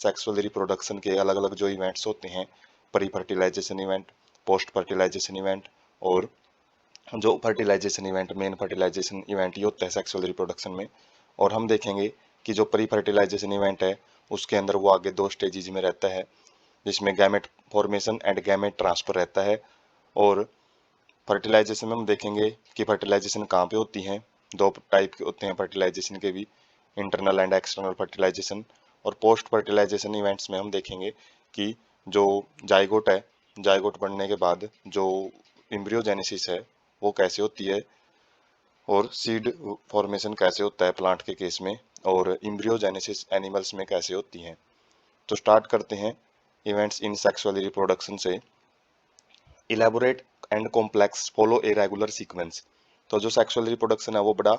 Sexual reproduction के अलग अलग जो इवेंट्स होते हैं, pre fertilization event, post fertilization event और जो fertilization event, main fertilization event ये होता है सेक्सुअल रिप्रोडक्शन में। और हम देखेंगे कि जो प्री फर्टिलाइजेशन इवेंट है उसके अंदर वो आगे दो स्टेजेस में रहता है, जिसमें gamete formation and gamete transfer रहता है। और फर्टिलाइजेशन में हम देखेंगे कि फर्टिलाइजेशन कहाँ पे होती है, दो टाइप के होते हैं फर्टिलाइजेशन के भी, इंटरनल एंड एक्सटर्नल फर्टिलाइजेशन। और पोस्ट फर्टिलाइजेशन इवेंट्स में हम देखेंगे कि जो जाइगोट है, जाइगोट बनने के बाद जो एम्ब्रियोजेनेसिस है वो कैसे होती है, और सीड फॉर्मेशन कैसे होता है प्लांट के केस में, और एम्ब्रियोजेनेसिस एनिमल्स में कैसे होती है। तो स्टार्ट करते हैं इवेंट्स इन सेक्सुअल रिप्रोडक्शन से। Elaborate and complex follow a regular sequence. तो जो सेक्सुअल रिप्रोडक्शन है वो बड़ा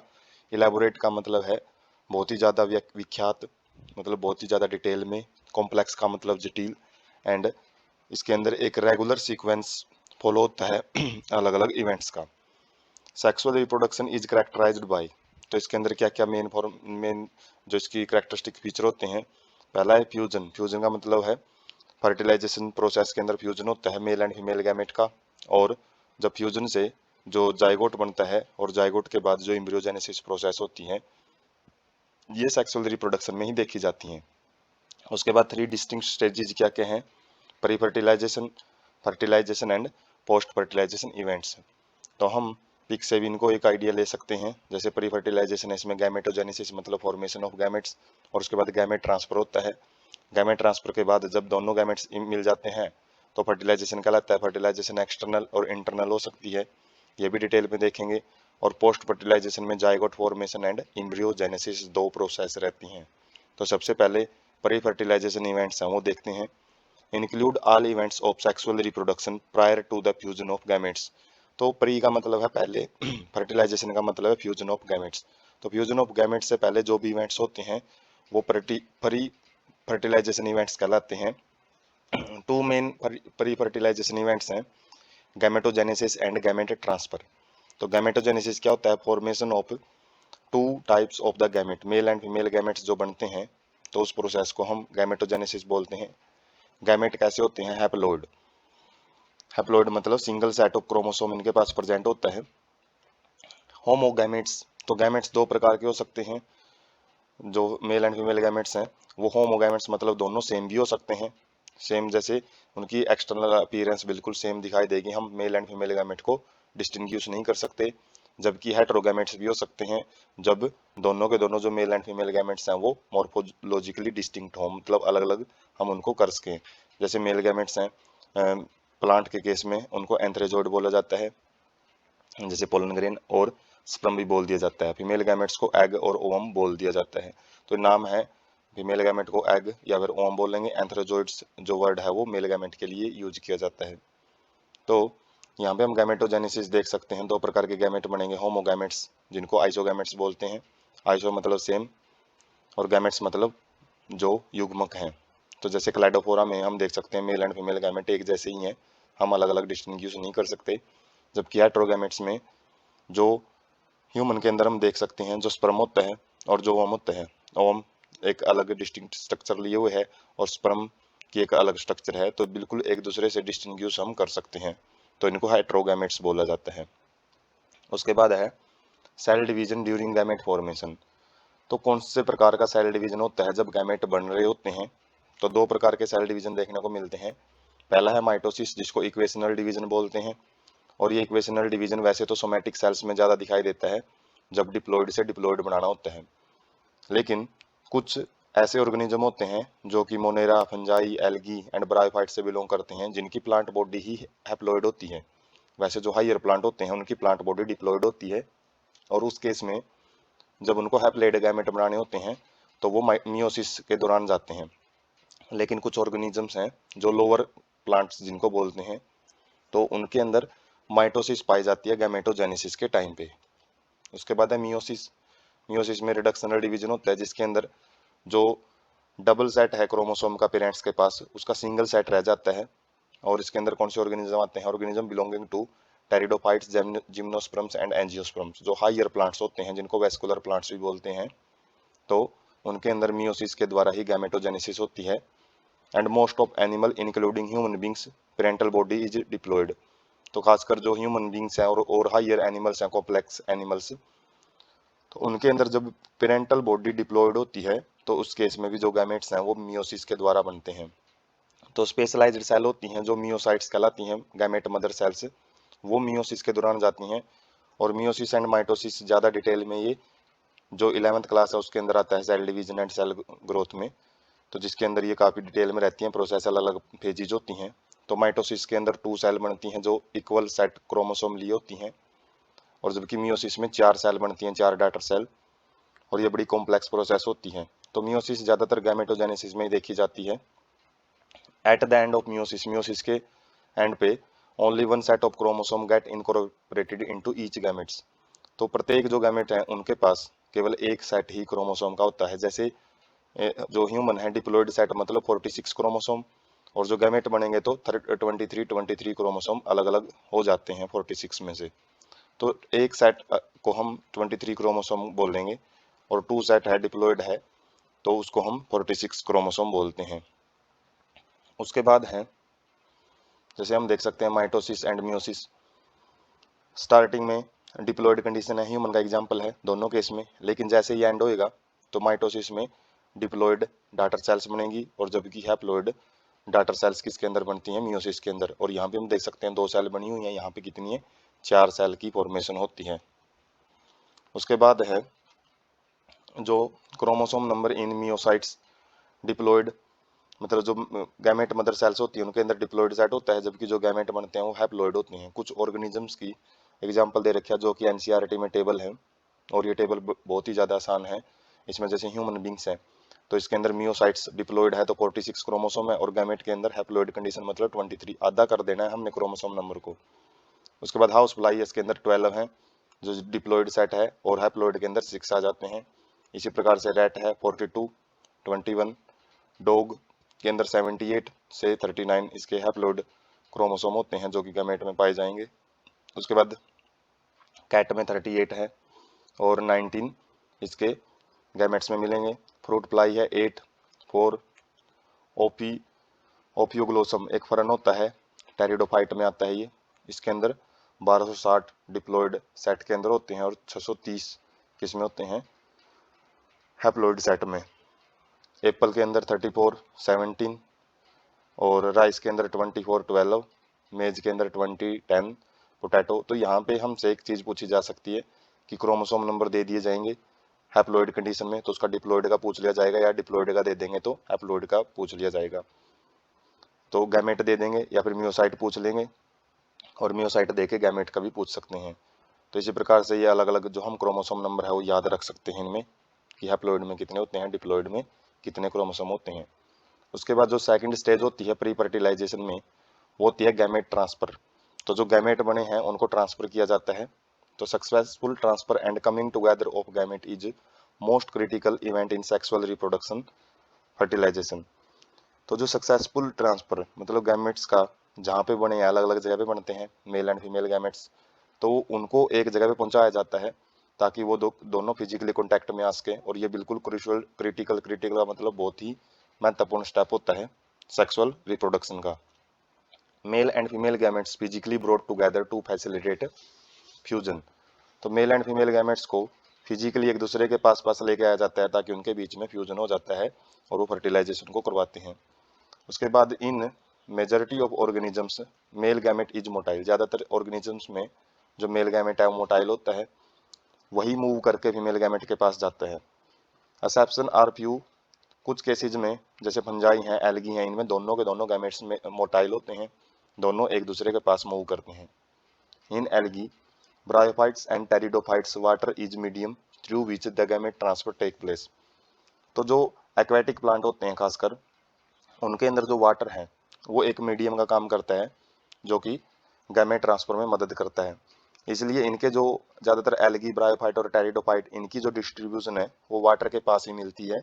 इलेबोरेट का मतलब है बहुत ही ज़्यादा विख्यात, मतलब बहुत ही ज़्यादा डिटेल में, कॉम्प्लेक्स का मतलब जटिल, एंड इसके अंदर एक रेगुलर सीक्वेंस फॉलो होता है अलग अलग इवेंट्स का। Sexual reproduction is characterized by, तो इसके अंदर क्या क्या मेन जो इसकी करेक्टरिस्टिक फीचर होते हैं। पहला है फ्यूजन। फ्यूजन का मतलब है फर्टिलाइजेशन प्रोसेस के अंदर फ्यूजन होता है मेल एंड फीमेल गैमेट का, और जब फ्यूजन से जो जाइगोट बनता है और जाइगोट के बाद जो एम्ब्रियोजेनेसिस प्रोसेस होती है ये सेक्सुअल रिप्रोडक्शन में ही देखी जाती हैं। उसके बाद थ्री डिस्टिंक्ट स्टेजेस क्या क्या हैं, pre fertilization, fertilization and post fertilization events. तो हम पिक से भी इनको एक आइडिया ले सकते हैं। जैसे प्री फर्टिलाइजेशन है, इसमें गैमेटोजेनेसिस मतलब फॉर्मेशन ऑफ गैमेट्स, और उसके बाद गैमेट ट्रांसफर होता है। गैमेट ट्रांसफर के बाद जब दोनों गैमेट्स मिल जाते हैं तो फर्टिलाइजेशन कहलाता है। फर्टिलाइजेशन एक्सटर्नल और इंटरनल हो सकती है, ये भी डिटेल में देखेंगे। और पोस्ट फर्टिलाइजेशन में जाइगोट फॉर्मेशन एंड एम्ब्रियोजेनेसिस दो प्रोसेस रहती हैं। तो सबसे पहले प्री फर्टिलाइजेशन इवेंट्स हैं वो देखते हैं। Include all events of sexual reproduction prior to the fusion of gametes. तो प्री का मतलब है पहले, फर्टिलाइजेशन का मतलब है फ्यूजन ऑफ गैमेट्स। तो फ्यूजन ऑफ गैमेट्स से पहले जो भी इवेंट्स होते हैं वो प्री फर्टिलाइजेशन इवेंट्स कहलाते हैं। Two main pre fertilization events हैं, गैमेटोजेनेसिस एंड गैमेट ट्रांसफर। तो गैमेटोजेनेसिस क्या होता है, formation of two types of the gamete, male and female gametes जो बनते हैं तो उस प्रोसेस को हम गैमेटोजेनेसिस बोलते हैं। गैमेट कैसे होते हैं, हैप्लॉइड। हैप्लॉइड मतलब सिंगल सेट ऑफ क्रोमोसोम इनके पास प्रेजेंट होता है। होमोगैमेट्स, तो गैमेट्स दो प्रकार के हो सकते हैं, जो मेल एंड फीमेल गैमेट्स हैं वो होमोगैमेट्स मतलब दोनों सेम भी हो सकते हैं। सेम जैसे उनकी एक्सटर्नल अपीयरेंस बिल्कुल सेम दिखाई देगी, हम मेल एंड फीमेल गैमेट को डिस्टिंग्विश नहीं कर सकते। जबकि हेटेरोगैमेट्स भी हो सकते हैं जब दोनों के दोनों जो मेल एंड फीमेल गैमेट्स हैं वो मॉर्फोलॉजिकली डिस्टिंक्ट हो, मतलब अलग अलग हम उनको कर सकें। जैसे मेल गैमेट्स हैं प्लांट के केस में उनको एंथ्रेजोइड बोला जाता है, जैसे पोलन ग्रेन, और स्पर्म भी बोल दिया जाता है। फीमेल गैमेट्स को एग और ओवम बोल दिया जाता है। तो नाम है, फीमेल गैमेट को एग या फिर ओवम बोलेंगे। एंथ्रोजोइड्स जो वर्ड है वो मेल गैमेट के लिए यूज किया जाता है। तो यहाँ पे हम गैमेटोजेनेसिस देख सकते हैं, दो प्रकार के गैमेट बनेंगे, होमोगैमेट्स जिनको आइसोगैमेट्स बोलते हैं। आइसो मतलब सेम, और गैमेट्स मतलब जो युग्मक हैं। तो जैसे क्लाइडोफोरा में हम देख सकते हैं मेल एंड फीमेल गैमेट एक जैसे ही हैं, हम अलग अलग डिस्टिंग्विश नहीं कर सकते। जबकि हेटेरोगैमेट्स में जो ह्यूमन के अंदर हम देख सकते हैं जो स्पर्म होता है और जो ओवम होता है, ओवम एक अलग डिस्टिंक्ट स्ट्रक्चर लिए हुए है और स्पर्म की एक अलग स्ट्रक्चर है, तो बिल्कुल एक दूसरे से डिस्टिंग्विश हम कर सकते हैं। तो इनको हेटेरोगैमेट्स बोला जाता है। उसके बाद है cell division during gamete formation. तो कौन से प्रकार का सेल डिवीजन होता है जब गैमेट बन रहे होते हैं, तो दो प्रकार के सेल डिवीजन देखने को मिलते हैं। पहला है माइटोसिस जिसको इक्वेशनल डिवीजन बोलते हैं, और ये इक्वेशनल डिवीजन वैसे तो सोमैटिक सेल्स में ज़्यादा दिखाई देता है जब डिप्लॉइड से डिप्लॉइड बनाना होता है। लेकिन कुछ ऐसे ऑर्गेनिज्म होते हैं जो कि Monera, fungi, algae and bryophyte से बिलोंग करते हैं जिनकी प्लांट बॉडी ही हैप्लॉइड होती है। वैसे जो हायर प्लांट होते हैं उनकी प्लांट बॉडी डिप्लॉइड होती है, और उस केस में जब उनको हैप्लॉइड गैमेट बनाने होते हैं तो वो मियोसिस के दौरान जाते हैं। लेकिन कुछ ऑर्गेनिजम्स हैं जो लोअर प्लांट्स जिनको बोलते हैं, तो उनके अंदर माइटोसिस पाई जाती है गैमेटोजेनेसिस के टाइम पे। उसके बाद है मियोसिस। मियोसिस में रिडक्शनल डिवीजन होता है जिसके अंदर जो डबल सेट है क्रोमोसोम का पेरेंट्स के पास उसका सिंगल सेट रह जाता है। और इसके अंदर कौन से ऑर्गेनिज्म आते हैं, organism belonging to pteridophytes, gymnosperms and angiosperms, जो हायर प्लांट्स होते हैं जिनको वेस्कुलर प्लांट्स भी बोलते हैं। तो उनके अंदर मियोसिस के द्वारा ही गैमेटोजेनेसिस होती है। And most of animal including human beings parental body is diploid. तो खासकर जो ह्यूमन बींग्स हैं और हायर एनिमल्स हैं, कॉम्प्लेक्स एनिमल्स, तो उनके अंदर जब पेरेंटल बॉडी डिप्लॉयड होती है तो उस केस में भी जो गैमेट्स हैं वो मियोसिस के द्वारा बनते हैं। तो स्पेशलाइज्ड सेल होती हैं जो मियोसाइट्स कहलाती हैं, गैमेट मदर सेल्स, वो मियोसिस के दौरान जाती हैं। और मियोसिस एंड माइटोसिस ज़्यादा डिटेल में ये जो 11th क्लास है उसके अंदर आता है, cell division and cell growth में, तो जिसके अंदर ये काफ़ी डिटेल में रहती हैं, प्रोसेस अलग अलग फेजेज होती हैं। तो माइटोसिस के अंदर 2 सेल बनती हैं जो इक्वल सेट क्रोमोसोम लिए होती हैं, और जबकि मियोसिस में 4 सेल बनती हैं, 4 डॉटर सेल, और ये बड़ी कॉम्प्लेक्स प्रोसेस होती है। तो मियोसिस ज़्यादातर गैमेटोजेनेसिस में देखी जाती है। At the end of meiosis, meiosis के एंड पे only one set of chromosome get incorporated into each gametes. तो प्रत्येक जो गैमेट है उनके पास केवल एक सेट ही क्रोमोसोम का होता है। जैसे जो ह्यूमन है डिप्लॉयड सेट मतलब 46 क्रोमोसोम, और जो गैमेट बनेंगे तो 23 क्रोमोसोम अलग अलग हो जाते हैं 46 में से। तो एक सेट को हम 23 क्रोमोसोम बोलेंगे, और 2 सेट है डिप्लॉयड है तो उसको हम 46 क्रोमोसोम बोलते हैं। उसके बाद है जैसे हम देख सकते हैं माइटोसिस एंड मियोसिस। स्टार्टिंग में डिप्लॉयड कंडीशन है, ह्यूमन का एग्जांपल है दोनों केस में, लेकिन जैसे ही एंड होएगा तो माइटोसिस में डिप्लॉयड डाटर सेल्स बनेंगी, और जबकि हैप्लॉयड डाटर सेल्स किसके अंदर बनती हैं, मियोसिस के अंदर। और यहाँ पे हम देख सकते हैं 2 सेल बनी हुई है, यहाँ पे कितनी है, 4 सेल की फॉर्मेशन होती है। उसके बाद है जो chromosome number in meiocytes diploid, मतलब जो गैमेट मदर सेल्स होती है उनके अंदर डिप्लॉयड सेट होता है, जबकि जो गैमेट बनते हैं वो हैप्लॉयड होती हैं। कुछ ऑर्गेनिजम्स की एग्जांपल दे रखा है जो कि एनसीईआरटी में टेबल है, और ये टेबल बहुत ही ज़्यादा आसान है। इसमें जैसे ह्यूमन बींग्स है तो इसके अंदर मियोसाइट्स डिप्लॉयड है तो 46 क्रोमोसोम है, और गैमेट के अंदर हैप्लॉयड कंडीशन मतलब 23, आधा कर देना है हमने क्रोमोसोम नंबर को। उसके बाद हाउस फ्लाई इसके अंदर 12 है जो डिप्लॉयड सेट है, और हैप्लॉयड के अंदर 6 आ जाते हैं। इसी प्रकार से रैट है 42, 21, डॉग के अंदर 78 से 39 इसके हैप्लॉयड क्रोमोसोम होते हैं जो कि गैमेट में पाए जाएंगे। उसके बाद कैट में 38 है और 19 इसके गैमेट्स में मिलेंगे। फ्रूट फ्लाई है 8, 4, ओपी ओपियोग्लोसम एक फरन होता है, टेरिडोफाइट में आता है ये, इसके अंदर 1260 डिप्लॉयड सेट के अंदर होते हैं, और 630 किसमें होते हैं, हैप्लॉयड सेट में। एप्पल के अंदर 34, 17, और राइस के अंदर 24, 12, मेज के अंदर 20, 10, पोटैटो। तो यहाँ पे हमसे एक चीज़ पूछी जा सकती है कि क्रोमोसोम नंबर दे दिए जाएंगे हैप्लॉयड कंडीशन में तो उसका डिप्लॉयड का पूछ लिया जाएगा, या डिप्लॉयड का दे देंगे तो हैप्लॉयड का पूछ लिया जाएगा। तो गैमेट दे देंगे या फिर मियोसाइट पूछ लेंगे, और मियोसाइट दे के गैमेट का भी पूछ सकते हैं। तो इसी प्रकार से ये अलग अलग जो हम क्रोमोसोम नंबर है वो याद रख सकते हैं इनमें, कि हैप्लॉयड में कितने होते हैं, डिप्लॉयड में कितने क्रोमोसोम होते हैं। उसके बाद जो सेकंड स्टेज होती है प्री फर्टिलाइजेशन में, वो होती है गैमेट ट्रांसफर। तो जो गैमेट बने हैं उनको ट्रांसफर किया जाता है। तो successful transfer and coming together of gamete is most critical event in sexual reproduction fertilization. तो जो सक्सेसफुल ट्रांसफर मतलब गैमेट्स का जहाँ पे बने हैं, अलग अलग जगह पे बनते हैं मेल एंड फीमेल गैमेट्स, तो उनको एक जगह पे पहुंचाया जाता है ताकि वो दोनों फिजिकली कॉन्टैक्ट में आ सके। और ये बिल्कुल क्रूशियल क्रिटिकल क्रिटिकल का मतलब बहुत ही महत्वपूर्ण स्टेप होता है सेक्सुअल रिप्रोडक्शन का। Male and female gametes physically brought together to facilitate fusion. तो मेल एंड फीमेल गैमेट्स को फिजिकली एक दूसरे के पास पास लेके आया जाता है ताकि उनके बीच में फ्यूजन हो जाता है और वो फर्टिलाइजेशन को करवाते हैं। उसके बाद इन majority of organisms mail gamete is motile. ज़्यादातर ऑर्गेनिजम्स में जो मेल गैमेट है वो मोटाइल होता है, वही मूव करके फीमेल गैमेट के पास जाता है। एक्सेप्शन आर फ्यू, कुछ केसेज में जैसे फंजाई हैं, एल्गी हैं, इनमें दोनों के दोनों गैमेट्स में मोटाइल होते हैं, दोनों एक दूसरे के पास मूव करते हैं। In algae bryophytes and pteridophytes water is medium through which the gamete transfer take place. तो जो एक्वेटिक प्लांट होते हैं खासकर उनके अंदर जो वाटर है वो एक मीडियम का काम करता है जो कि गैमेट ट्रांसफर में मदद करता है। इसलिए इनके जो ज़्यादातर एल्गी ब्रायोफाइट और टेरिडोफाइट इनकी जो डिस्ट्रीब्यूशन है वो वाटर के पास ही मिलती है,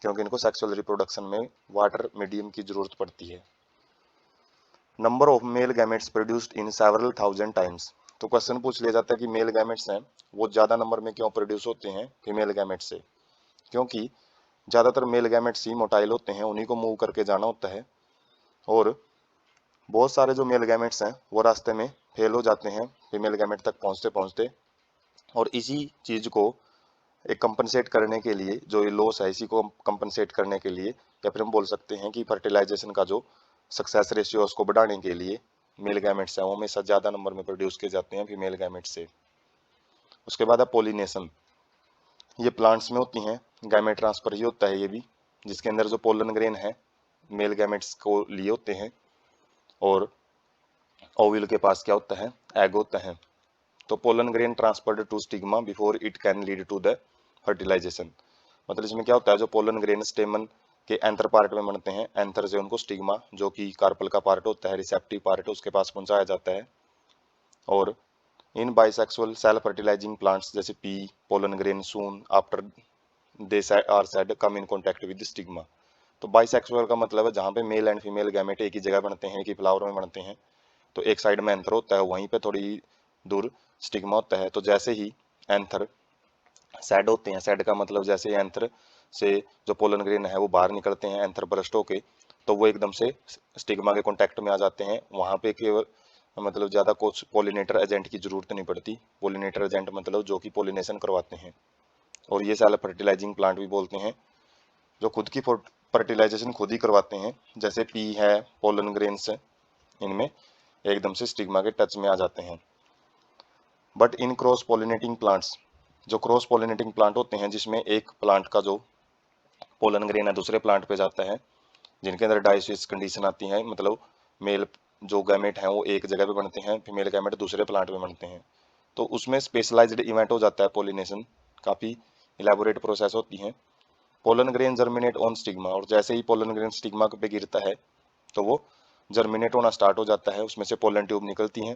क्योंकि इनको सेक्सुअल रिप्रोडक्शन में वाटर मीडियम की जरूरत पड़ती है। Number of male gametes produced in several thousand times. तो क्वेश्चन पूछ लिया जाता है कि मेल गैमेट्स हैं वो ज़्यादा नंबर में क्यों प्रोड्यूस होते हैं फीमेल गैमेट से, क्योंकि ज़्यादातर मेल गैमेट्स ही मोटाइल होते हैं, उन्हीं को मूव करके जाना होता है, और बहुत सारे जो मेल गैमेट्स हैं वो रास्ते में फेल हो जाते हैं फीमेल गैमेट तक पहुंचते पहुंचते। और इसी चीज़ को एक कंपनसेट करने के लिए, जो ये लॉस है, इसी को कंपनसेट करने के लिए, या फिर हम बोल सकते हैं कि फर्टिलाइजेशन का जो सक्सेस रेशियो है उसको बढ़ाने के लिए मेल गैमेट्स हैं वो हमेशा ज़्यादा नंबर में प्रोड्यूस किए जाते हैं फीमेल गैमेट से। उसके बाद है पोलिनेशन। ये प्लांट्स में होती हैं, गैमेट ट्रांसफर ही होता है ये भी, जिसके अंदर जो पोलन ग्रेन है मेल गैमेट्स को लिए होते हैं, और ओव्यूल के पास क्या होता है, एग होता है। तो pollen grain transferred to stigma before it can lead to the fertilization. मतलब इसमें क्या होता है, जो पोलन ग्रेन स्टेमन के एंथर पार्ट में बनते हैं, एंथर से उनको स्टिग्मा जो कि कार्पल का पार्ट होता है, रिसेप्टिव पार्ट, उसके पास पहुंचाया जाता है। और in bisexual self fertilizing plants जैसे pea, pollen grain soon after they are shed come in contact with stigma. तो बाइसेक्सुअल का मतलब है जहाँ पे मेल एंड फीमेल गैमेट एक ही जगह बनते हैं, एक ही फ्लावर में बनते हैं, तो एक साइड में एंथर होता है, वहीं पे थोड़ी दूर स्टिग्मा होता है। तो जैसे ही एंथर सैड होते हैं, सैड का मतलब जैसे एंथर से जो पोलन ग्रेन है वो बाहर निकलते हैं एंथर बर्स्ट होके, तो वो एकदम से स्टिग्मा के कांटेक्ट में आ जाते हैं। वहाँ पे केवल मतलब ज़्यादा कुछ पोलिनेटर एजेंट की जरूरत नहीं पड़ती। पोलिनेटर एजेंट मतलब जो कि पोलिनेशन करवाते हैं, और ये सेल्फ फर्टिलाइजिंग प्लांट भी बोलते हैं, जो खुद की फर्टिलाइजेशन खुद ही करवाते हैं। जैसे पी है, पोलन ग्रेन्स, इनमें एकदम से स्टिग्मा के टच में आ जाते हैं। But in cross pollinating plants, जो क्रॉस पोलिनेटिंग प्लांट होते हैं जिसमें एक प्लांट का जो पोलन ग्रेन है दूसरे प्लांट पे जाता है, जिनके अंदर डाइसिस कंडीशन आती है, मतलब मेल जो गैमेट हैं वो एक जगह पे बनते हैं, फीमेल गैमेट दूसरे प्लांट में बनते हैं, तो उसमें स्पेशलाइज्ड इवेंट हो जाता है पोलिनेशन। काफ़ी इलेबोरेट प्रोसेस होती है। Pollen grain germinate on stigma, और जैसे ही पोलन ग्रेन स्टिग्मा पे गिरता है तो वो जर्मिनेट होना स्टार्ट हो जाता है, उसमें से पोलन ट्यूब निकलती हैं,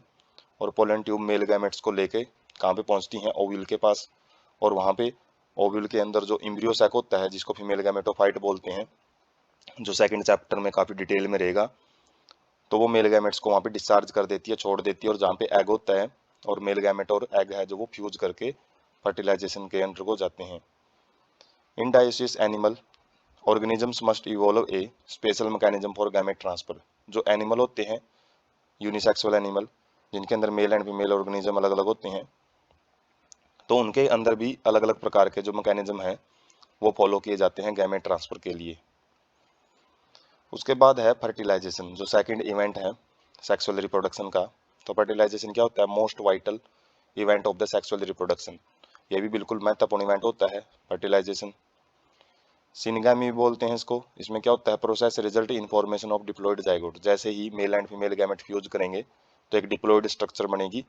और पोलन ट्यूब मेल गैमेट्स को लेके कहाँ पे पहुंचती हैं, ओव्यूल के पास। और वहाँ पे ओव्यूल के अंदर जो इम्ब्रियो सैक होता है, जिसको फीमेल गैमेटोफाइट बोलते हैं, जो सेकंड चैप्टर में काफ़ी डिटेल में रहेगा, तो वो मेल गैमेट्स को वहाँ पे डिस्चार्ज कर देती है, छोड़ देती है, और जहाँ पे एग होता है और मेल गैमेट और एग है जो वो फ्यूज करके फर्टिलाइजेशन के अंडर को जाते हैं। In dioecious animal organisms must evolve a special mechanism for gamete transfer. जो एनिमल होते हैं यूनिसेक्सुअल एनिमल, जिनके अंदर मेल एंड फीमेल ऑर्गेनिज्म अलग अलग होते हैं, तो उनके अंदर भी अलग अलग प्रकार के जो मैकेनिज्म है वो फॉलो किए जाते हैं गैमेट ट्रांसफर के लिए। उसके बाद है फर्टिलाइजेशन, जो सेकंड इवेंट है सेक्सुअल रिप्रोडक्शन का। तो फर्टिलाइजेशन क्या होता है, most vital event of the sexual reproduction. ये भी बिल्कुल महत्वपूर्ण इवेंट होता है फर्टिलाइजेशन। सिनगामी बोलते हैं इसको। इसमें क्या होता है, process result in formation of diploid zygote. जैसे ही male and female gamete fuse करेंगे तो एक डिप्लॉयड स्ट्रक्चर बनेगी,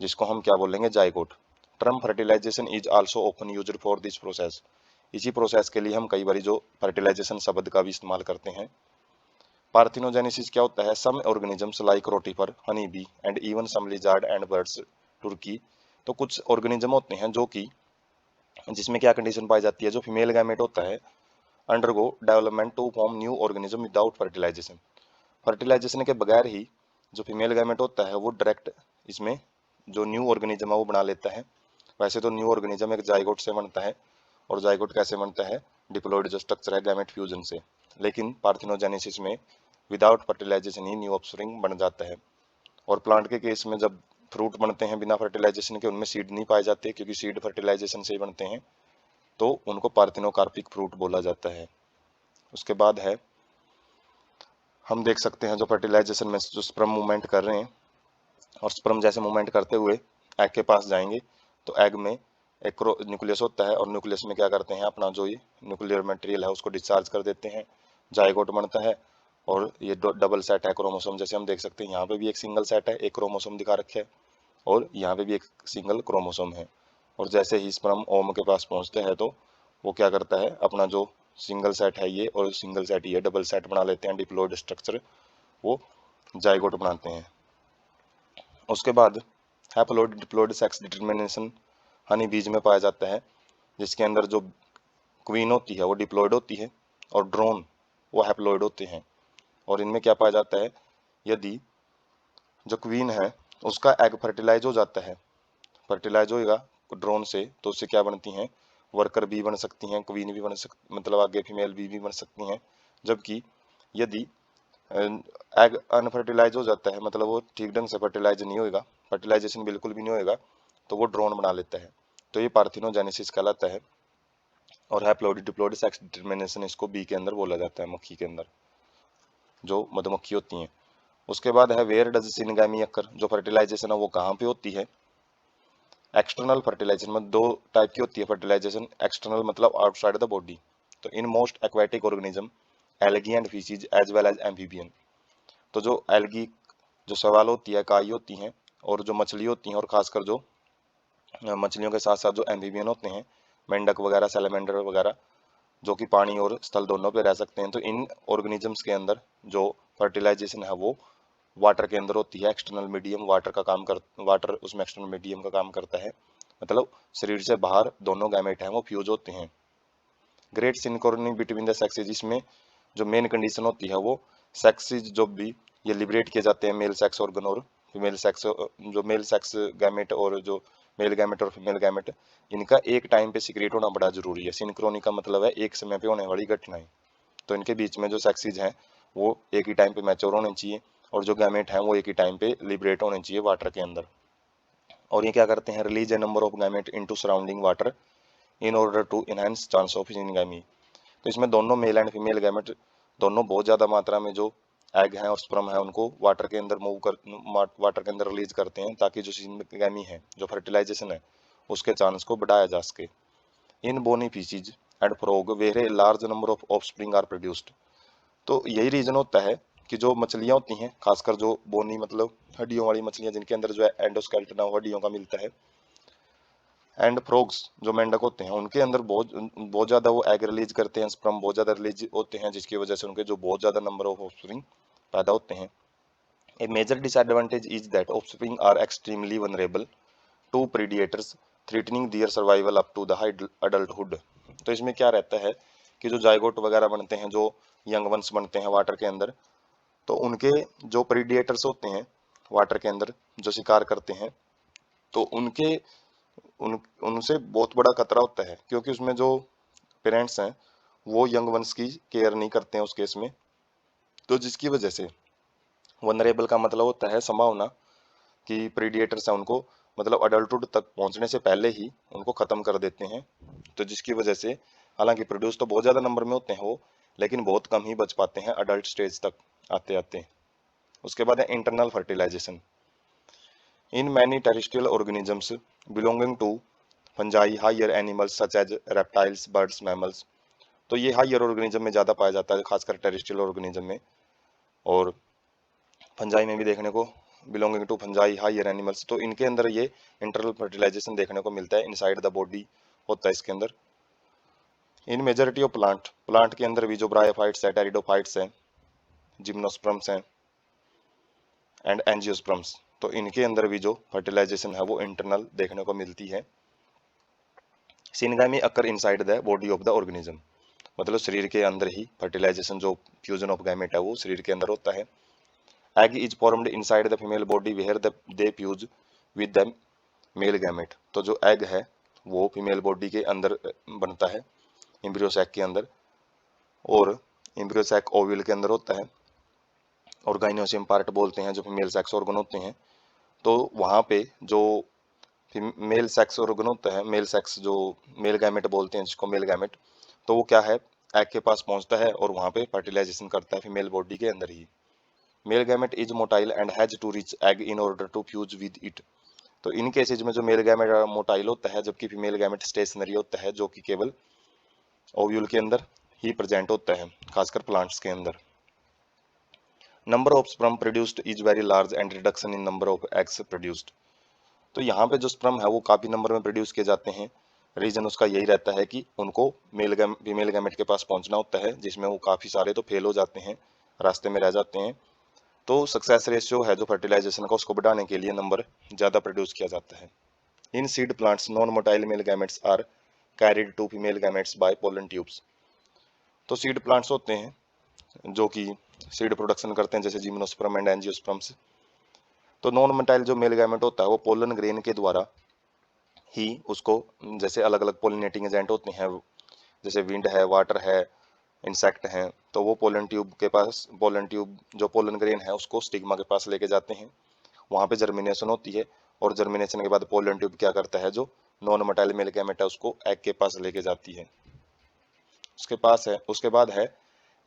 जिसको हम क्या बोलेंगे, zygote. Term fertilization is also often used for this process. इसी प्रोसेस के लिए हम कई बार जो फर्टिलाइजेशन शब्द का भी इस्तेमाल करते हैं। पार्थिनोजेनेसिस क्या होता है, some organisms like rotifer, honey bee and even some lizard and birds turkey. तो कुछ ऑर्गेनिज्म होते हैं जो कि जिसमें क्या कंडीशन पाई जाती है, जो फीमेल गैमेट होता है undergo development to form new organism without fertilization. Fertilization के बगैर ही जो फीमेल गैमेट होता है वो डायरेक्ट इसमें जो न्यू ऑर्गेनिज्म है वो बना लेता है। वैसे तो न्यू ऑर्गेनिज्म एक जाइगोट से बनता है, और जाइगोट कैसे बनता है, डिप्लॉयड जो स्ट्रक्चर है गैमेट फ्यूजन से। लेकिन पार्थिनोजेनेसिस में विदाउट फर्टिलाइजेशन ही न्यू ऑफस्प्रिंग बन जाता है। और प्लांट के केस में जब फ्रूट बनते हैं बिना फर्टिलाइजेशन के, उनमें सीड नहीं पाए जाते, क्योंकि सीड फर्टिलाइजेशन से ही बनते हैं, तो उनको पार्थिनोकार्पिक फ्रूट बोला जाता है। उसके बाद है, हम देख सकते हैं जो फर्टिलाइजेशन में जो स्पर्म मूवमेंट कर रहे हैं, और स्पर्म जैसे मूवमेंट करते हुए एग के पास जाएंगे, तो एग में एक न्यूक्लियस होता है, और न्यूक्लियस में क्या करते हैं, अपना जो ये न्यूक्लियर मटेरियल है उसको डिस्चार्ज कर देते हैं, जाइगोट बनता है। और ये डबल सेट है क्रोमोसोम, जैसे हम देख सकते हैं यहाँ पे भी एक सिंगल सेट है, एक क्रोमोसोम दिखा रखे है, और यहाँ पे भी एक सिंगल क्रोमोसोम है। और जैसे ही स्पर्म ओम के पास पहुँचते हैं तो वो क्या करता है, अपना जो सिंगल सेट है ये और सिंगल सेट ये डबल सेट बना लेते हैं, डिप्लॉयड स्ट्रक्चर, वो जाइगोट बनाते हैं। उसके बाद haploid diploid sex determination honey bees में पाया जाता है, जिसके अंदर जो क्वीन होती है वो डिप्लॉयड होती है, और ड्रोन वो हैप्लॉयड होते हैं। और इनमें क्या पाया जाता है, यदि जो क्वीन है उसका एग फर्टिलाइज हो जाता है, फर्टिलाइज होएगा ड्रोन से, तो उससे क्या बनती हैं, वर्कर बी बन सकती हैं, क्वीन भी बन सकती, मतलब आगे फीमेल बी भी बन सकती हैं। जबकि यदि एग अनफर्टिलाइज हो जाता है, मतलब वो ठीक ढंग से फर्टिलाइज नहीं होएगा, फर्टिलाइजेशन बिल्कुल भी नहीं होएगा, तो वो ड्रोन बना लेता है। तो ये पार्थिनोजेनेसिस कहलाता है। और हैप्लोइड डिप्लोइड सेक्स डिटरमिनेशन इसको बी के अंदर बोला जाता है, मक्खी के अंदर जो मधुमक्खी होती हैं। उसके बाद है वेयर डज सिनगैमी अकर, जो फर्टिलाइजेशन है वो कहाँ पे होती है। एक्सटर्नल फर्टिलाइजेशन में दो टाइप की होती है फर्टिलाइजेशन, एक्सटर्नल मतलब आउटसाइड द बॉडी। तो in most aquatic organism algae and fishes as well as amphibian, तो जो एल्गी जो सवाल होती है, काई होती हैं, और जो मछली होती हैं, और खासकर जो मछलियों के साथ साथ जो एम्फीबियन होते हैं, मेंढक वगैरह, सैलमेंडर वगैरह, जो कि पानी और स्थल दोनों पे रह सकते हैं। तो इन ऑर्गेनिजम्स के अंदर जो फर्टिलाइजेशन है वो वाटर के अंदर होती है। एक्सटर्नल मीडियम वाटर का काम कर वाटर उसमें एक्सटर्नल मीडियम का काम करता है, मतलब शरीर से बाहर दोनों गैमेट हैं वो फ्यूज होते हैं। Great Synchrony between the sexes, इसमें जो मेन कंडीशन होती है वो सेक्सेस जो भी ये लिबरेट किए जाते हैं, मेल सेक्स ऑर्गन और फीमेल सेक्स, जो मेल सेक्स गैमेट और जो मेल गैमेट और फीमेल गैमेट, इनका एक टाइम पे सिक्रेट होना बड़ा जरूरी है। सिंक्रोनी का मतलब है एक समय पे होने वाली घटनाएं। तो इनके बीच में जो सेक्सेस हैं वो एक ही टाइम पे मैच्योर होने चाहिए, और जो गैमेट हैं वो एक ही टाइम पे लिबरेट होने चाहिए वाटर के अंदर। और ये क्या करते हैं, release a number of gamete into surrounding water in order to enhance chance of syngamy. तो इसमें दोनों मेल एंड फीमेल गैमेट दोनों बहुत ज़्यादा मात्रा में जो एग है और स्पर्म है उनको वाटर के अंदर वाटर के अंदर रिलीज करते हैं, ताकि जो सिनगैमी है, जो फर्टिलाइजेशन है, उसके चांस को बढ़ाया जा सके। In bony fishes and frog where a large number of offspring are produced. तो यही रीजन होता है कि जो मछलियां होती हैं, खासकर जो बोनी मतलब हड्डियों वाली मछलियां, जिनके अंदर जो है एंडोस्केलेटन हड्डियों का मिलता है, एंड फ्रॉग्स जो मेंढक होते हैं, उनके अंदर बहुत बहुत ज़्यादा वो एग रिलीज करते हैं, स्पर्म बहुत ज़्यादा रिलीज होते हैं, जिसकी वजह से उनके जो बहुत ज़्यादा नंबर ऑफ ऑफस्प्रिंग पैदा होते हैं। A major disadvantage is that offspring are extremely vulnerable to predators threatening their survival up to the adulthood. तो इसमें क्या रहता है कि जो जायगोट वगैरह बनते हैं, जो यंग वंस बनते हैं वाटर के अंदर, तो उनके जो प्रीडिएटर्स होते हैं वाटर के अंदर जो शिकार करते हैं, तो उनके उन उनसे बहुत बड़ा खतरा होता है, क्योंकि उसमें जो पेरेंट्स हैं वो यंग वंस की केयर नहीं करते हैं उस केस में। तो जिसकी वजह से वनरेबल का मतलब होता है संभावना कि प्रीडिएटर्स हैं उनको मतलब अडल्टहुड तक पहुंचने से पहले ही उनको खत्म कर देते हैं। तो जिसकी वजह से हालांकि प्रोड्यूस तो बहुत ज़्यादा नंबर में होते हैं वो, लेकिन बहुत कम ही बच पाते हैं अडल्ट स्टेज तक आते आते। उसके बाद है internal fertilization. In many terrestrial organisms belonging to fungi higher animals such as reptiles, birds, mammals. तो ये हायर ऑर्गेनिज्म में ज़्यादा पाया जाता है, खासकर टेरेस्ट्रियल ऑर्गेनिज्म में। और फंजाई में भी देखने को, belonging to fungi higher animals, तो इनके अंदर ये इंटरनल फर्टिलाइजेशन देखने को मिलता है, इनसाइड द बॉडी होता है इसके अंदर। In majority of plant, plant के अंदर भी जो ब्रायोफाइट्स है, टेरिडोफाइट्स हैं, जिम्नोस्पर्म्स हैं एंड एंजियोस्पर्म्स, तो इनके अंदर भी जो फर्टिलाइजेशन है वो इंटरनल देखने को मिलती है। Syngamy occur inside the body of the organism, मतलब शरीर के अंदर ही फर्टिलाइजेशन, जो फ्यूजन ऑफ गैमेट है वो शरीर के अंदर होता है। Egg is formed inside the female body where they fuse with the male gamete. तो जो एग है वो फीमेल बॉडी के अंदर बनता है, एम्ब्रियो सैक के अंदर, और एम्ब्रियो सैक ओव्यूल के अंदर होता है, और गाइनोसियम पार्ट बोलते हैं जो फीमेल सेक्स ऑर्गन होते हैं। तो वहाँ पे जो मेल सेक्स ऑर्गन होता है, मेल सेक्स जो मेल गैमेट बोलते हैं जिसको मेल गैमेट, तो वो क्या है, एग के पास पहुंचता है और वहाँ पे फर्टिलाइजेशन करता है फीमेल बॉडी के अंदर ही। Male gamete is motile and has to reach egg in order to fuse with it. तो इन केसेज में जो मेल गैमेट मोटाइल होता है, जबकि फीमेल गैमेट स्टेशनरी होता है, जो कि केवल ओव्यूल के अंदर ही प्रेजेंट होता है, खासकर प्लांट्स के अंदर। Number of sperm produced is very large and reduction in number of eggs produced. तो यहाँ पे जो स्पर्म है वो काफ़ी नंबर में प्रोड्यूस किए जाते हैं। रीजन उसका यही रहता है कि उनको फीमेल गैमेट के पास पहुंचना होता है, जिसमें वो काफ़ी सारे तो फेल हो जाते हैं, रास्ते में रह जाते हैं। तो सक्सेस रेशियो है जो फर्टिलाइजेशन का, उसको बढ़ाने के लिए नंबर ज़्यादा प्रोड्यूस किया जाता है। In seed plants non motile male gametes are carried to female gametes by pollen tubes. तो सीड प्लांट्स होते हैं जो कि सीड प्रोडक्शन करते हैं, जैसे जिम्नोस्पर्म एंड एंजियोस्पर्म्स। तो नॉन मोटाइल जो मेल गैमेट होता है वो पोलन ग्रेन के द्वारा ही उसको, जैसे अलग अलग पोलिनेटिंग एजेंट होते हैं, जैसे विंड है, वाटर है, इंसेक्ट हैं, तो वो पोलन ट्यूब के पास, पोलन ट्यूब जो पोलन ग्रेन है उसको स्टिग्मा के पास लेके जाते हैं, वहाँ पे जर्मिनेशन होती है, और जर्मिनेशन के बाद पोलन ट्यूब क्या करता है, जो नॉन मोटाइल मेल गैमेट है उसको एग के पास लेके जाती है। उसके बाद है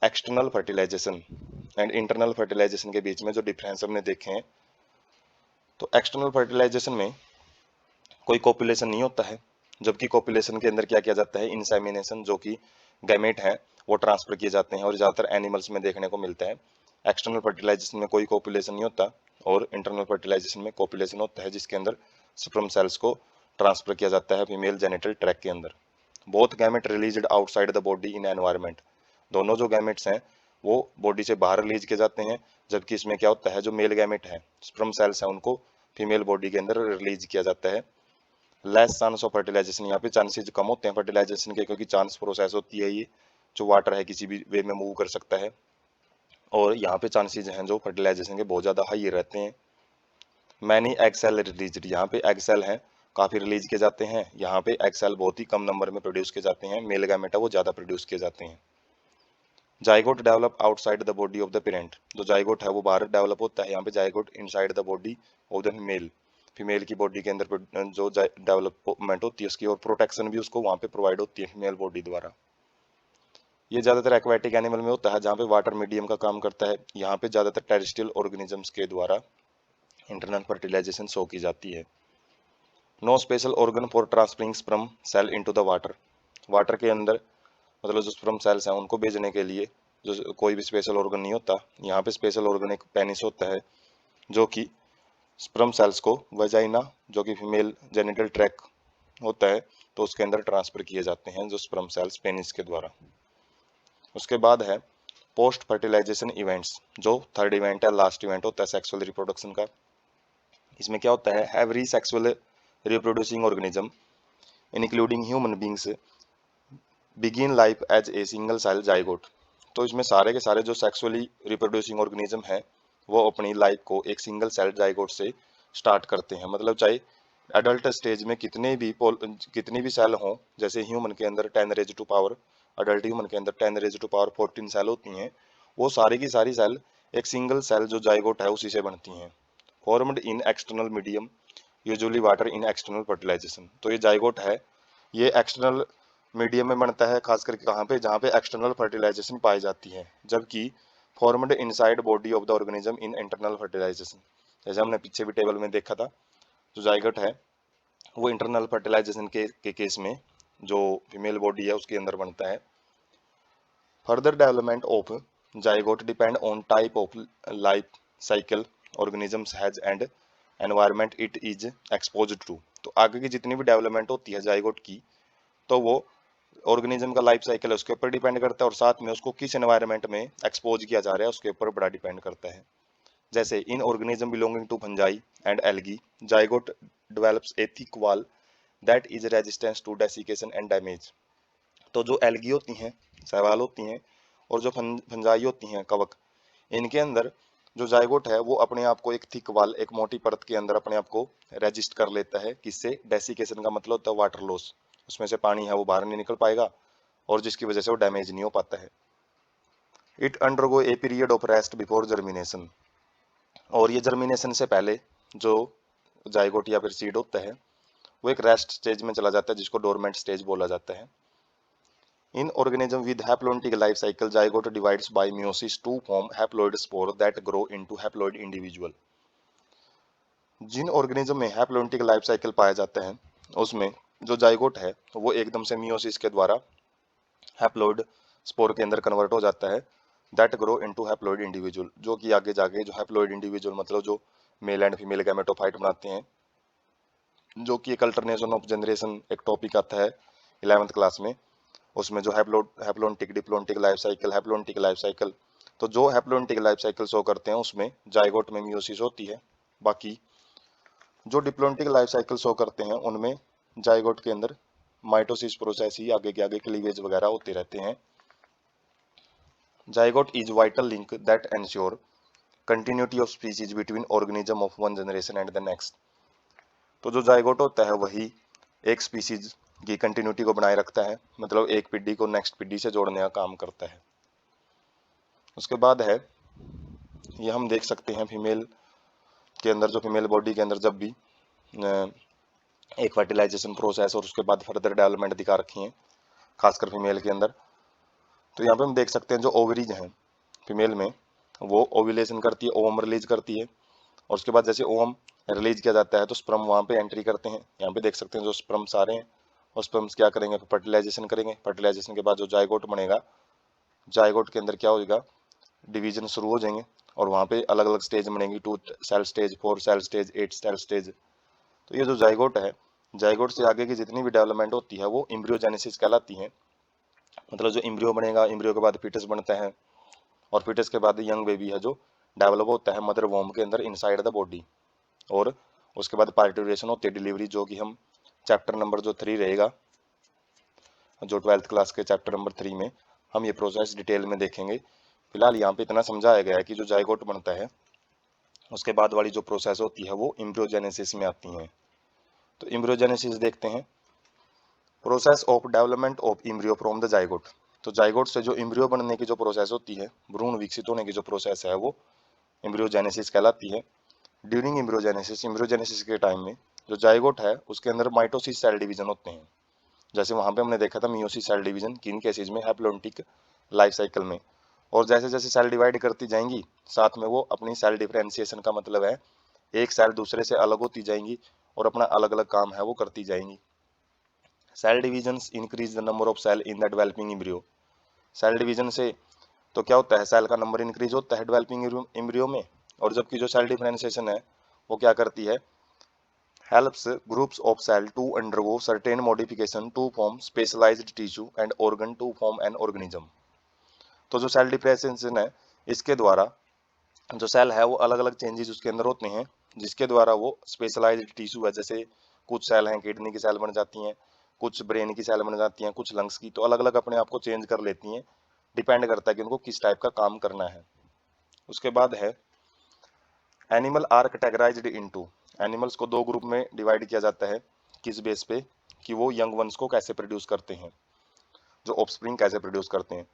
external fertilization and internal fertilization के बीच में जो डिफरेंस हमने देखे हैं। तो एक्सटर्नल फर्टिलाइजेशन में कोई कॉपुलेशन नहीं होता है, जबकि कॉपुलेशन के अंदर क्या किया जाता है, इंसेमिनेशन, जो कि गैमेट है वो ट्रांसफर किए जाते हैं, और ज़्यादातर एनिमल्स में देखने को मिलता है। एक्सटर्नल फर्टिलाइजेशन में कोई कॉपुलेशन नहीं होता, और इंटरनल फर्टिलाइजेशन में कॉपुलेशन होता है, जिसके अंदर स्पर्म सेल्स को ट्रांसफर किया जाता है फीमेल जेनिटल ट्रैक्ट के अंदर। Both gamete released outside the body in environment, दोनों जो गैमेट्स हैं वो बॉडी से बाहर रिलीज किए जाते हैं, जबकि इसमें क्या होता है, जो मेल गैमेट है, स्पर्म सेल्स है, उनको फीमेल बॉडी के अंदर रिलीज किया जाता है। लेस चांस ऑफ फर्टिलाइजेशन, यहाँ पे चांसेस कम होते हैं फर्टिलाइजेशन के, क्योंकि चांस प्रोसेस होती है, ये जो वाटर है किसी भी वे में मूव कर सकता है, और यहाँ पे चांसेस हैं जो फर्टिलाइजेशन के बहुत ज़्यादा हाई रहते हैं। मैनी एग सेल रिलीज, यहाँ पे एग सेल हैं काफ़ी रिलीज किए जाते हैं, यहाँ पे एग सेल बहुत ही कम नंबर में प्रोड्यूस किए जाते हैं, मेल गैमेट है वो ज़्यादा प्रोड्यूस किए जाते हैं। Zygote develop outside the body of the parent, जो जाइगोट है वो बाहर डेवलप होता है, यहाँ पे zygote inside the body of the female, female की बॉडी के अंदर जो डेवलपमेंट होती है उसकी, और प्रोटेक्शन भी उसको वहाँ पे प्रोवाइड होती है फीमेल बॉडी द्वारा। ये ज़्यादातर एक्वेटिक एनिमल में होता है, जहाँ पे वाटर मीडियम का काम करता है, यहाँ पे ज़्यादातर टेरेस्ट्रियल ऑर्गेनिजम्स के द्वारा इंटरनल फर्टिलाइजेशन शो की जाती है। No special organ for transferring sperm cell into the water, water के अंदर मतलब जो स्पर्म सेल्स हैं उनको भेजने के लिए जो कोई भी स्पेशल ऑर्गन नहीं होता, यहाँ पे स्पेशल ऑर्गन एक पेनिस होता है, जो कि स्पर्म सेल्स को वजाइना, जो कि फीमेल जेनिटल ट्रैक होता है, तो उसके अंदर ट्रांसफर किए जाते हैं जो स्पर्म सेल्स पेनिस के द्वारा। उसके बाद है पोस्ट फर्टिलाइजेशन इवेंट्स, जो थर्ड इवेंट है, लास्ट इवेंट होता है सेक्सुअल रिप्रोडक्शन का। इसमें क्या होता है, every sexual reproducing organism including human beings begin life as a single cell zygote, तो इसमें सारे के सारे जो सेक्सुअली रिप्रोड्यूसिंग ऑर्गेनिज्म है वो अपनी लाइफ को एक सिंगल सेल जाइगोट से स्टार्ट करते हैं, मतलब चाहे एडल्ट स्टेज में कितनी भी सेल हों, जैसे ह्यूमन के अंदर 10 raise to power, adult human के अंदर 10 रेज टू पावर 14 सेल होती हैं, वो सारी की सारी सेल एक सिंगल सेल जो जाइगोट है उसी से बनती हैं, formed in external medium usually water in external fertilization. तो ये जाइगोट है ये एक्सटर्नल मीडियम में बनता है, खास करके कहाँ पे, जहाँ पे एक्सटर्नल फर्टिलाइजेशन पाई जाती है, जबकि formed inside body of the organism in internal fertilization, जैसे हमने पीछे भी टेबल में देखा था, जो जाइगोट है वो इंटरनल फर्टिलाइजेशन के केस में जो फीमेल बॉडी है उसके अंदर बनता है। Further development of zygote depend on type of life cycle organisms has and environment it is exposed to, तो आगे की जितनी भी डेवलपमेंट होती है जाइगोट की, तो वो ऑर्गेनिज्म का लाइफ साइकिल है उसके ऊपर डिपेंड करता है, और साथ में उसको किस एनवायरनमेंट में एक्सपोज किया जा रहा है उसके ऊपर बड़ा डिपेंड करता है। जैसे in organism belonging to fungi and algae zygote develops a thick wall that is resistance to desiccation and damage, तो जो एल्गी होती हैं, शैवाल होती हैं, और जो फंजाई होती हैं, कवक, इनके अंदर जो जाइगोट है वो अपने आप को एक थिक वाल, एक मोटी परत के अंदर अपने आप को रेजिस्ट कर लेता है, किससे, डेसिकेशन का मतलब होता है वाटर लॉस, उसमें से पानी है वो बाहर नहीं निकल पाएगा, और जिसकी वजह से वो डैमेज नहीं हो पाता है। It undergo a period of rest before germination, और ये जर्मिनेशन से पहले जो जाइगोट या फिर सीड होता है वो एक रेस्ट स्टेज में चला जाता है, जिसको डोरमेंट स्टेज बोला जाता है। In organism with haploid life cycle zygote divides by meiosis to form haploid spore that grow into haploid individual, जिन ऑर्गेनिज्म में हैप्लोइड लाइफ साइकिल पाया जाता है उसमें जो जाइगोट है वो एकदम से मियोसिस के द्वारा हैप्लोइड स्पोर के अंदर कन्वर्ट हो जाता है, that grow into haploid individual, जो कि आगे जाके जो हैप्लोइड इंडिविजुअल मतलब जो मेल एंड फीमेल गैमेटोफाइट बनाते हैं, जो कि एक अल्टरनेशन ऑफ जनरेशन एक टॉपिक आता है 11th क्लास में, उसमें जो haplontic diplontic life cycle, haplontic life cycle, तो जो हैप्लोन्टिक लाइफ साइकिल शो करते हैं उसमें जाइगोट में मियोसिस होती है, बाकी जो डिप्लोन्टिक लाइफ साइकिल शो करते हैं उनमें जाइगोट के अंदर माइटोसिस प्रोसेस ही आगे के आगे क्लीवेज वगैरह होते रहते हैं। Zygote is vital link that ensure continuity of species between organism of one generation and the next, तो जो जाइगोट होता है वही एक स्पीसीज की कंटिन्यूटी को बनाए रखता है, मतलब एक पीढ़ी को नेक्स्ट पीढ़ी से जोड़ने का काम करता है। उसके बाद है, ये हम देख सकते हैं फीमेल के अंदर, जो फीमेल बॉडी के अंदर जब भी एक फर्टिलाइजेशन प्रोसेस और उसके बाद फर्दर डेवलपमेंट दिखा रखी है, खासकर फीमेल के अंदर। तो यहाँ पे हम देख सकते हैं जो ओवरीज हैं फीमेल में, वो ओव्यूलेशन करती है, ओवम रिलीज करती है, और उसके बाद जैसे ओवम रिलीज किया जाता है तो स्पर्म वहाँ पे एंट्री करते हैं। यहाँ पे देख सकते हैं जो स्पर्म्स आ रहे हैं, और स्पर्म्स क्या करेंगे, फर्टिलाइजेशन करेंगे। फर्टिलाइजेशन के बाद जो जायगोट बनेगा, जायगोट के अंदर क्या होगा, डिवीजन शुरू हो जाएंगे, और वहाँ पे अलग अलग स्टेज बनेंगी, 2 cell stage, 4 cell stage, 8 cell stage. तो ये जो जायगोट है, जायगोट से आगे की जितनी भी डेवलपमेंट होती है वो एम्ब्रियोजेनेसिस कहलाती है। मतलब जो एम्ब्रियो बनेगा, एम्ब्रियो के बाद फीटस बनता है, और फीटस के बाद यंग बेबी है जो डेवलप होता है मदर वॉर्म के अंदर इनसाइड द बॉडी, और उसके बाद पार्टुरेशन होती है, डिलीवरी, जो कि हम चैप्टर नंबर जो 3 रहेगा, जो 12th क्लास के चैप्टर नंबर 3 में हम ये प्रोसेस डिटेल में देखेंगे। फिलहाल यहाँ पे इतना समझाया गया है कि जो जायगोट बनता है उसके बाद वाली जो प्रोसेस होती है वो एम्ब्रियोजेनेसिस में आती है। तो एम्ब्रियोजेनेसिस देखते हैं, process of development of embryo from the zygote. तो जायगोट से जो एम्ब्रियो बनने की जो प्रोसेस होती है, भ्रूण विकसित होने की जो प्रोसेस है, वो एम्ब्रियोजेनेसिस कहलाती है। ड्यूरिंग एम्ब्रियोजेनेसिस, एम्ब्रियोजेनेसिस के टाइम में जो जायगोट है उसके अंदर माइटोसिस सेल डिवीजन होते हैं। जैसे वहां पे हमने देखा था मियोसिस सेल डिवीजन किन केसेज में, हैप्लोन्टिक लाइफ साइकिल में। और जैसे जैसे सेल डिवाइड करती जाएंगी, साथ में वो अपनी सेल डिफरेंशिएशन का मतलब है एक सेल दूसरे से अलग होती जाएंगी और अपना अलग अलग काम है वो करती जाएंगी। Cell divisions increase the number of cell in the developing embryo. Cell division से तो क्या होता है, सेल का नंबर इंक्रीज होता है डेवलपिंग एम्ब्रियो में। और जबकि जो सेल डिफरेंशिएशन है वो क्या करती है, helps groups of cell to undergo certain modification to form specialized tissue and organ to form an organism। तो जो सेल डिफरेंशिएशन है, इसके द्वारा जो सेल है वो अलग अलग चेंजेस उसके अंदर होते हैं, जिसके द्वारा वो स्पेशलाइज्ड टिश्यू है, जैसे कुछ सेल हैं किडनी की सेल बन जाती हैं, कुछ ब्रेन की सेल बन जाती हैं, कुछ लंग्स की, तो अलग अलग अपने आप को चेंज कर लेती हैं, डिपेंड करता है कि उनको किस टाइप का काम करना है। उसके बाद है animal are categorised into. Animals को दो ग्रुप में डिवाइड किया जाता है, किस बेस पे, कि वो यंग वंस को कैसे प्रोड्यूस करते हैं, जो ऑफस्प्रिंग कैसे प्रोड्यूस करते हैं।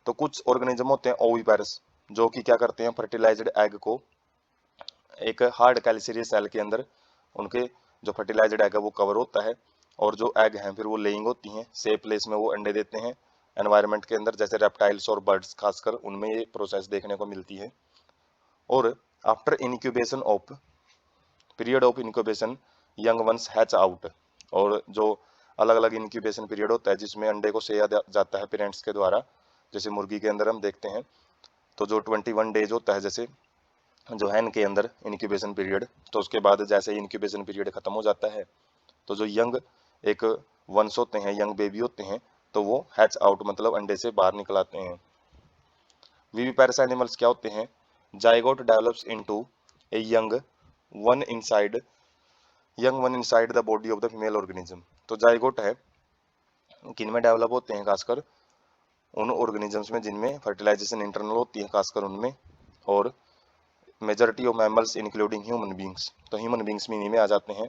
तो कुछ ऑर्गेनिज्म होते हैं ओविपारस, जो कि क्या करते हैं, फर्टिलाइज्ड एग को एक हार्ड कैल्शियस सेल के अंदर, उनके जो फर्टिलाइज्ड एग है वो कवर होता है, और जो एग हैं फिर वो लेइंग होती हैं, सेफ प्लेस में वो अंडे देते हैं एनवायरनमेंट के अंदर, जैसे रेप्टाइल्स और बर्ड्स खासकर उनमें ये प्रोसेस देखने को मिलती है। और after incubation of, period of incubation, young ones hatch out. और जो अलग अलग इनक्यूबेशन पीरियड होता है जिसमें अंडे को सेया जाता है पेरेंट्स के द्वारा, जैसे मुर्गी के अंदर हम देखते हैं तो जो 21 डेज होता है, जैसे जो हैन के अंदर इनक्यूबेशन पीरियड, तो उसके बाद जैसे इनक्यूबेशन पीरियड खत्म हो जाता है तो जो यंग एक वंश होते हैं, यंग बेबी होते हैं, तो वो हैच आउट मतलब अंडे से बाहर निकल आते हैं। विविपेरस एनिमल्स क्या होते हैं, zygote develops into A one inside young one inside the body of the female organism. तो जाइगोट है किन में डेवलप होते हैं, खासकर उन ऑर्गेनिजम्स में जिनमें फर्टिलाइजेशन इंटरनल होती है, खासकर उनमें, और majority of mammals including human beings, तो ह्यूमन बींग्स में इन्हीं में आ जाते हैं,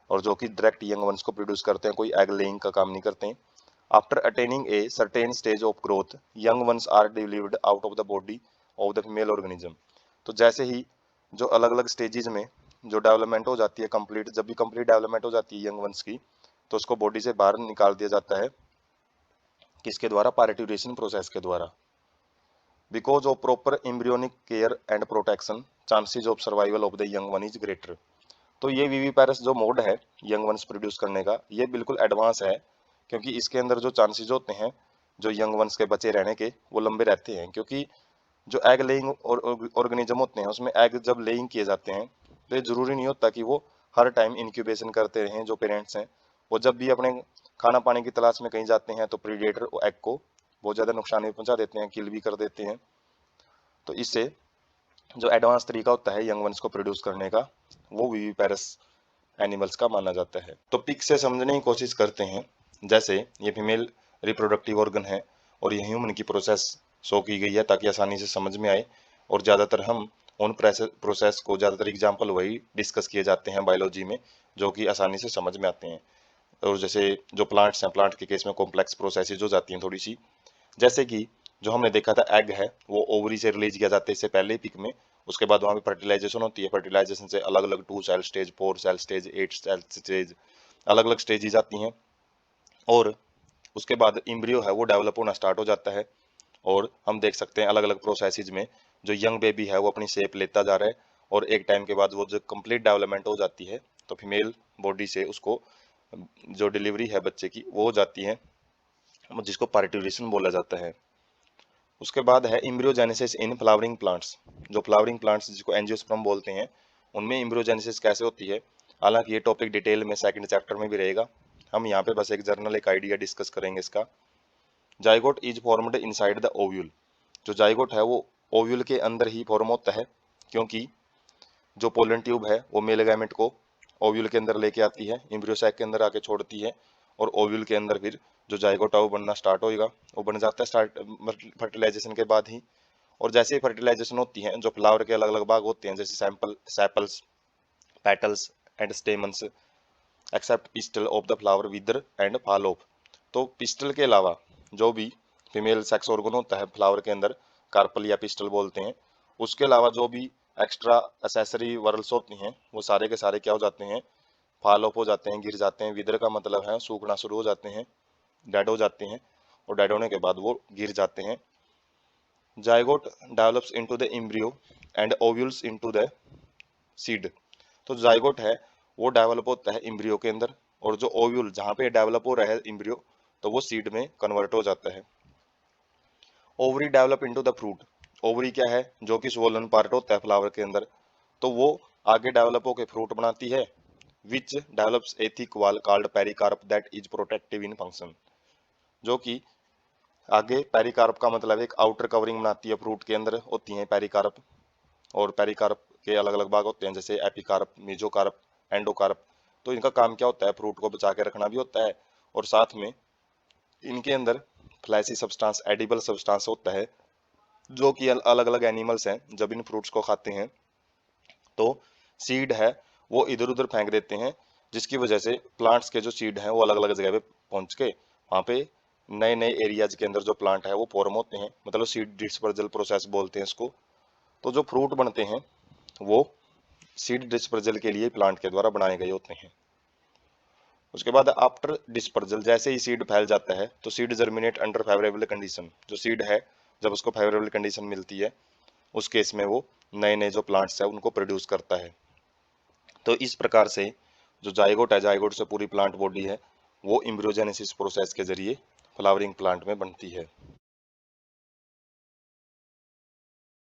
और जो कि डायरेक्ट यंग वंस को प्रोड्यूस करते हैं, कोई एग लेइंग का काम नहीं करते हैं। After attaining a certain stage of growth, young ones are delivered out of the body of the female organism. तो जैसे ही जो अलग अलग स्टेजेस में जो डेवलपमेंट हो जाती है कंप्लीट, जब भी कंप्लीट डेवलपमेंट हो जाती है यंग वंस की, तो उसको बॉडी से बाहर निकाल दिया जाता है, किसके द्वारा, पार्ट्यूरेशन प्रोसेस के द्वारा। Because of proper embryonic care and protection, chances of survival of the young one is greater. तो ये विविपेरस जो मोड है यंग वंस प्रोड्यूस करने का, ये बिल्कुल एडवांस है, क्योंकि इसके अंदर जो चांसेस होते हैं जो यंग वंस के बचे रहने के, वो लंबे रहते हैं। क्योंकि जो एग लेइंग ऑर्गेनिज्म होते हैं उसमें एग जब लेइंग किए जाते हैं तो ये जरूरी नहीं होता कि वो हर टाइम इंक्यूबेशन करते रहें। जो पेरेंट्स हैं वो जब भी अपने खाना पानी की तलाश में कहीं जाते हैं तो प्रीडेटर एग को बहुत ज़्यादा नुकसान भी पहुंचा देते हैं, किल भी कर देते हैं। तो इससे जो एडवांस तरीका होता है यंग वंस को प्रोड्यूस करने का, वो विविपेरस एनिमल्स का माना जाता है। तो पिक से समझने की कोशिश करते हैं। जैसे ये फीमेल रिप्रोडक्टिव ऑर्गन है और ये ह्यूमन की प्रोसेस शो की गई है ताकि आसानी से समझ में आए, और ज़्यादातर हम उन प्रोसेस को ज़्यादातर एग्जाम्पल वही डिस्कस किए जाते हैं बायोलॉजी में जो कि आसानी से समझ में आते हैं। और जैसे जो प्लांट्स हैं, प्लांट के केस में कॉम्प्लेक्स प्रोसेसेस हो जाती हैं थोड़ी सी, जैसे कि जो हमने देखा था एग है वो ओवरी से रिलीज किया जाता है इससे पहले पिक में, उसके बाद वहाँ पे फर्टिलाइजेशन होती है, फर्टिलाइजेशन से अलग अलग 2 cell stage, 4 cell stage, 8 cell stage, अलग अलग स्टेजेस आती हैं, और उसके बाद इम्ब्रियो है वो डेवलप होना स्टार्ट हो जाता है। और हम देख सकते हैं अलग अलग प्रोसेसेस में जो यंग बेबी है वो अपनी शेप लेता जा रहा है, और एक टाइम के बाद वो जो कंप्लीट डेवलपमेंट हो जाती है तो फीमेल बॉडी से उसको जो डिलीवरी है बच्चे की वो हो जाती है, जिसको पार्ट्यूलेशन बोला जाता है। उसके बाद है इम्ब्रियोजेनेसिस इन फ्लावरिंग प्लांट्स। जो फ्लावरिंग प्लांट्स जिसको एंजियोस्पर्म बोलते हैं, उनमें इम्ब्रियोजेनेसिस कैसे होती है, हालांकि ये टॉपिक डिटेल में सेकंड चैप्टर में भी रहेगा, हम यहाँ पे बस एक जर्नल एक आइडिया डिस्कस करेंगे इसका। Zygote is formed inside the ovule. जो जाइगोट है वो ओव्यूल के अंदर ही फॉर्म होता है, क्योंकि जो पोलन ट्यूब है वो मेल गैमेट को ओव्यूल के अंदर लेके आती है, एम्ब्रियो सैक के अंदर आके छोड़ती है, और ओव्यूल के अंदर फिर जो जाइगोट है वो बनना स्टार्ट होएगा, वो बन जाता है स्टार्ट फर्टिलाइजेशन के बाद ही। और जैसे ही फर्टिलाइजेशन होती है जो फ्लावर के अलग अलग भाग होते हैं, जैसे sample sepals, petals and stamens, except pistil of the flower wither and fall off. तो पिस्टल के अलावा जो भी फीमेल सेक्स ऑर्गन होता है फ्लावर के अंदर, कार्पल या पिस्टल बोलते हैं, उसके अलावा जो भी एक्स्ट्रा एसेसरी वर्ल्स होती हैं वो सारे के सारे क्या हो जाते हैं, फॉल ऑफ हो जाते हैं, गिर जाते हैं। विदर का मतलब है सूखना शुरू हो जाते हैं, डेड हो जाते हैं, और डेड होने के बाद वो गिर जाते हैं। Zygote develops into the embryo and ovules into the seed. तो जाइगोट है वो डेवलप होता है एम्ब्रियो के अंदर, और जो ओव्यूल जहाँ पे डेवलप हो रहा है एम्ब्रियो तो वो सीड में कन्वर्ट हो जाता है। Ovary develop into the fruit. Ovary क्या है, जो कि स्वोलन पार्ट होता है फ्लावर के अंदर, तो वो आगे डेवलप होकर फ्रूट बनाती है, which develops a thick wall called pericarp that is protective in function. जो कि आगे पेरिकार्प का मतलब एक आउटर कवरिंग बनाती है, फ्रूट के अंदर होती है पेरिकार्प, और पेरिकार्प के अलग अलग भाग होते हैं जैसे एपिकार्प, मेजोकार्प, एंडोकार्प। तो इनका काम क्या होता है, फ्रूट को बचा के रखना भी होता है, और साथ में इनके अंदर फ्लैशी सब्सटेंस, एडिबल सब्सटेंस होता है, जो कि अलग अलग एनिमल्स हैं जब इन फ्रूट्स को खाते हैं तो सीड है वो इधर उधर फेंक देते हैं, जिसकी वजह से प्लांट्स के जो सीड हैं वो अलग अलग जगह पे पहुंच के वहाँ पे नए नए एरियाज के अंदर जो प्लांट है वो फॉर्म होते हैं, मतलब सीड डिस्पर्जल प्रोसेस बोलते हैं इसको। तो जो फ्रूट बनते हैं वो सीड डिस्पर्जल के लिए प्लांट के द्वारा बनाए गए होते हैं। उसके बाद आफ्टर डिस्पर्जल, जैसे ही सीड फैल जाता है तो seed germinate under favourable condition. जो सीड है जब उसको फेवरेबल कंडीशन मिलती है उस केस में वो नए नए जो प्लांट्स है उनको प्रोड्यूस करता है। तो इस प्रकार से जो जाइगोट है, जाइगोट से पूरी प्लांट बॉडी है वो एम्ब्रियोजेनेसिस प्रोसेस के जरिए फ्लावरिंग प्लांट में बनती है।